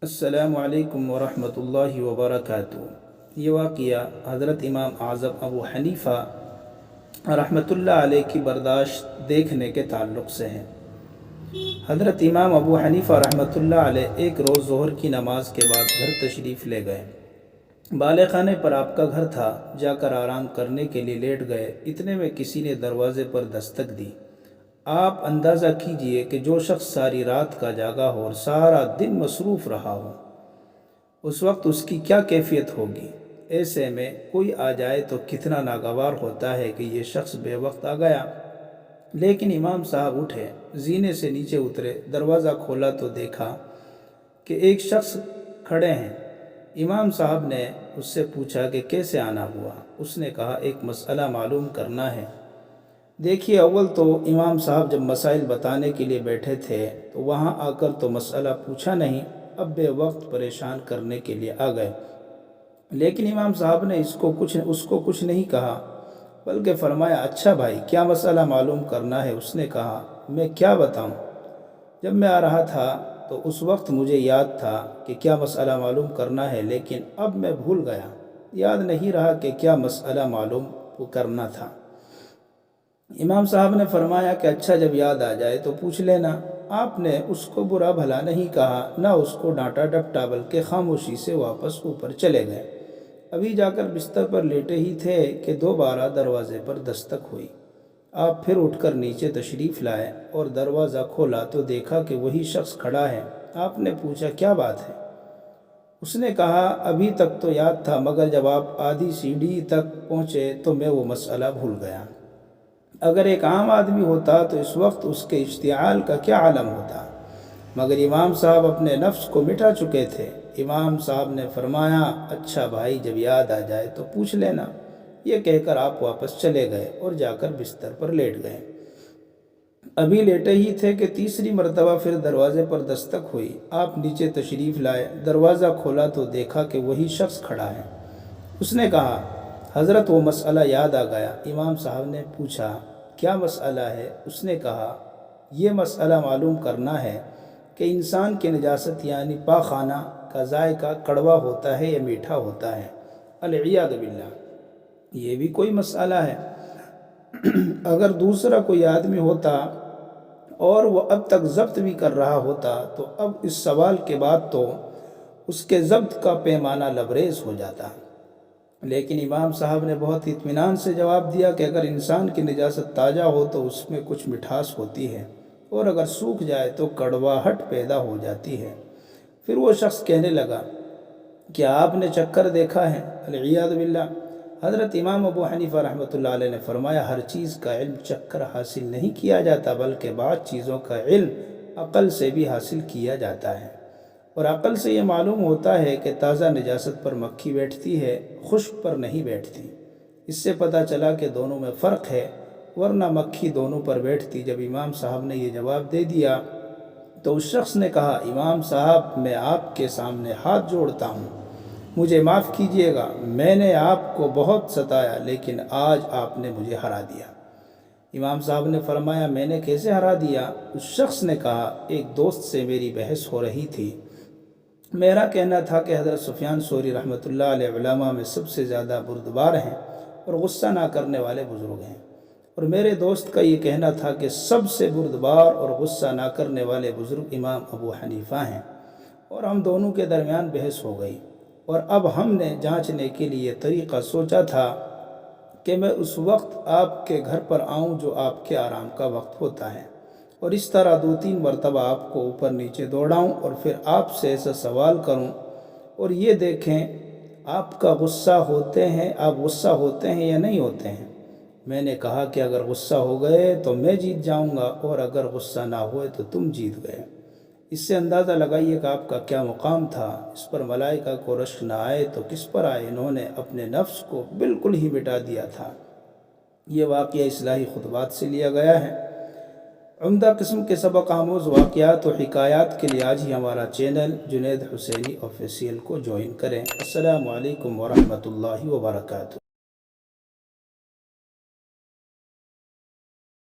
السلام علیکم ورحمۃ اللہ وبرکاتہ۔ یہ واقعہ حضرت امام اعظم ابو حنیفہ رحمۃ اللہ علیہ کی برداشت دیکھنے کے تعلق سے ہے۔ حضرت امام ابو حنیفہ رحمۃ اللہ علیہ ایک روز ظہر کی نماز کے بعد گھر تشریف لے گئے۔ بالے خانے پر آپ کا گھر تھا، جا کر آرام کرنے کے لیے لیٹ گئے۔ اتنے میں کسی نے دروازے پر دستک دی۔ آپ اندازہ کیجئے کہ جو شخص ساری رات کا جاگا ہو اور سارا دن مصروف رہا ہو، اس وقت اس کی کیا کیفیت ہوگی۔ ایسے میں کوئی آ جائے تو کتنا ناگوار ہوتا ہے کہ یہ شخص بے وقت آ گیا۔ لیکن امام صاحب اٹھے، زینے سے نیچے اترے، دروازہ کھولا تو دیکھا کہ ایک شخص کھڑے ہیں۔ امام صاحب نے اس سے پوچھا کہ کیسے آنا ہوا۔ اس نے کہا ایک مسئلہ معلوم کرنا ہے۔ دیکھیے، اول تو امام صاحب جب مسائل بتانے کے لیے بیٹھے تھے تو وہاں آ کر تو مسئلہ پوچھا نہیں، اب بے وقت پریشان کرنے کے لیے آ گئے۔ لیکن امام صاحب نے اس کو کچھ نہیں کہا، بلکہ فرمایا اچھا بھائی، کیا مسئلہ معلوم کرنا ہے؟ اس نے کہا میں کیا بتاؤں، جب میں آ رہا تھا تو اس وقت مجھے یاد تھا کہ کیا مسئلہ معلوم کرنا ہے، لیکن اب میں بھول گیا، یاد نہیں رہا کہ کیا مسئلہ معلوم کرنا تھا۔ امام صاحب نے فرمایا کہ اچھا، جب یاد آ جائے تو پوچھ لینا۔ آپ نے اس کو برا بھلا نہیں کہا، نہ اس کو ڈانٹا ڈپٹا، بلکہ خاموشی سے واپس اوپر چلے گئے۔ ابھی جا کر بستر پر لیٹے ہی تھے کہ دوبارہ دروازے پر دستک ہوئی۔ آپ پھر اٹھ کر نیچے تشریف لائے اور دروازہ کھولا تو دیکھا کہ وہی شخص کھڑا ہے۔ آپ نے پوچھا کیا بات ہے؟ اس نے کہا ابھی تک تو یاد تھا، مگر جب آپ آدھی سیڑھی تک پہنچے تو میں وہ مسئلہ بھول گیا۔ اگر ایک عام آدمی ہوتا تو اس وقت اس کے اشتعال کا کیا عالم ہوتا، مگر امام صاحب اپنے نفس کو مٹا چکے تھے۔ امام صاحب نے فرمایا اچھا بھائی، جب یاد آ جائے تو پوچھ لینا۔ یہ کہہ کر آپ واپس چلے گئے اور جا کر بستر پر لیٹ گئے۔ ابھی لیٹے ہی تھے کہ تیسری مرتبہ پھر دروازے پر دستک ہوئی۔ آپ نیچے تشریف لائے، دروازہ کھولا تو دیکھا کہ وہی شخص کھڑا ہے۔ اس نے کہا حضرت وہ مسئلہ یاد آ گیا۔ امام صاحب نے پوچھا کیا مسئلہ ہے؟ اس نے کہا یہ مسئلہ معلوم کرنا ہے کہ انسان کی نجاست یعنی پاخانہ کا ذائقہ کڑوا ہوتا ہے یا میٹھا ہوتا ہے۔ العیاذ باللہ، یہ بھی کوئی مسئلہ ہے۔ اگر دوسرا کوئی آدمی ہوتا اور وہ اب تک ضبط بھی کر رہا ہوتا تو اب اس سوال کے بعد تو اس کے ضبط کا پیمانہ لبریز ہو جاتا۔ لیکن امام صاحب نے بہت اطمینان سے جواب دیا کہ اگر انسان کی نجاست تازہ ہو تو اس میں کچھ مٹھاس ہوتی ہے، اور اگر سوکھ جائے تو کڑواہٹ پیدا ہو جاتی ہے۔ پھر وہ شخص کہنے لگا کیا آپ نے چکر دیکھا ہے؟ العیاذ باللہ۔ حضرت امام ابو حنیفہ رحمۃ اللہ علیہ نے فرمایا ہر چیز کا علم چکر حاصل نہیں کیا جاتا، بلکہ بعض چیزوں کا علم عقل سے بھی حاصل کیا جاتا ہے، اور عقل سے یہ معلوم ہوتا ہے کہ تازہ نجاست پر مکھی بیٹھتی ہے، خشک پر نہیں بیٹھتی۔ اس سے پتہ چلا کہ دونوں میں فرق ہے، ورنہ مکھی دونوں پر بیٹھتی۔ جب امام صاحب نے یہ جواب دے دیا تو اس شخص نے کہا امام صاحب، میں آپ کے سامنے ہاتھ جوڑتا ہوں، مجھے معاف کیجیے گا، میں نے آپ کو بہت ستایا، لیکن آج آپ نے مجھے ہرا دیا۔ امام صاحب نے فرمایا میں نے کیسے ہرا دیا؟ اس شخص نے کہا ایک دوست سے میری بحث ہو رہی تھی، میرا کہنا تھا کہ حضرت سفیان ثوری رحمۃ اللہ علیہ علماء میں سب سے زیادہ بردبار ہیں اور غصہ نہ کرنے والے بزرگ ہیں، اور میرے دوست کا یہ کہنا تھا کہ سب سے بردبار اور غصہ نہ کرنے والے بزرگ امام ابو حنیفہ ہیں، اور ہم دونوں کے درمیان بحث ہو گئی، اور اب ہم نے جانچنے کے لیے طریقہ سوچا تھا کہ میں اس وقت آپ کے گھر پر آؤں جو آپ کے آرام کا وقت ہوتا ہے، اور اس طرح 2-3 مرتبہ آپ کو اوپر نیچے دوڑاؤں اور پھر آپ سے ایسا سوال کروں اور یہ دیکھیں آپ غصہ ہوتے ہیں یا نہیں ہوتے ہیں۔ میں نے کہا کہ اگر غصہ ہو گئے تو میں جیت جاؤں گا، اور اگر غصہ نہ ہوئے تو تم جیت گئے۔ اس سے اندازہ لگائیے کہ آپ کا کیا مقام تھا۔ اس پر ملائکہ کو رشک نہ آئے تو کس پر آئے؟ انہوں نے اپنے نفس کو بالکل ہی مٹا دیا تھا۔ یہ واقعہ اصلاحی خطبات سے لیا گیا ہے۔ عمدہ قسم کے سبق آموز واقعات و حکایات کے لیے آج ہی ہمارا چینل جنید حسینی آفیشیل کو جوائن کریں۔ السلام علیکم ورحمۃ اللہ وبرکاتہ۔